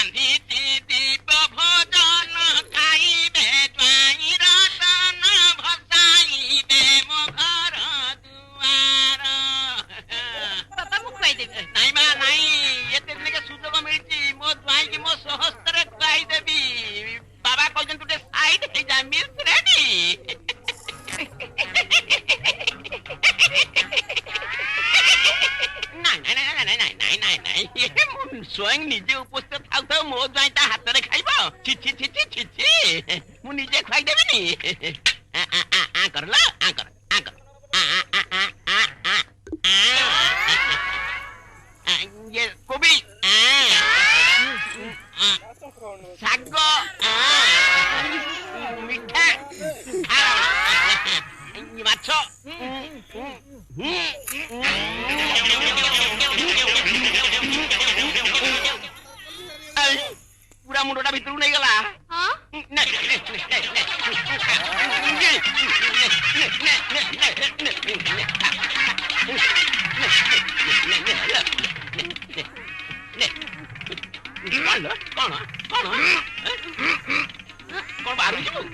ରାନ୍ଧିଛି ଦୀପ ଭୋଜନ ଖାଇବେ ଜ୍ୱାଇଁ ରତନ ଭସାଇବେ ମୋ ଘର ଦୁଆର। ବାପା ମୁଁ ଖୁଆଇଦେବି। ନାଇଁ ମା ନାଇଁ, ଏତେ ଦିନକେ ସୁଯୋଗ ମିଳିଛି, ମୋ ଜ୍ୱାଇଁକି ମୋ ସହସ୍ତରେ ଖୁଆଇଦେବି। ବାବା କହିଛନ୍ତି ଗୋଟେ ସାଇଡ ହେଇଯା, ମିଲ୍ସ ରେଡି। ସ୍ୱୟଂ ନିଜେ ଉପସ୍ଥିତ ଥାଉ ଥାଉ ମୋ ଜ୍ୱାଇଁ ତା ହାତରେ ଖାଇବ? ଛି ଛି ଛି ଛି ଛି ଛି, ମୁଁ ନିଜେ ଖୁଆଇଦେବିନି। କର କୋବି, ଶାଗ, ମିଠା, ମାଛ, ପୁରା ମୁଣ୍ଡଟା ଭିତରକୁ ନେଇଗଲା। କଣ କଣ କଣ ବାହାରୁଛୁ?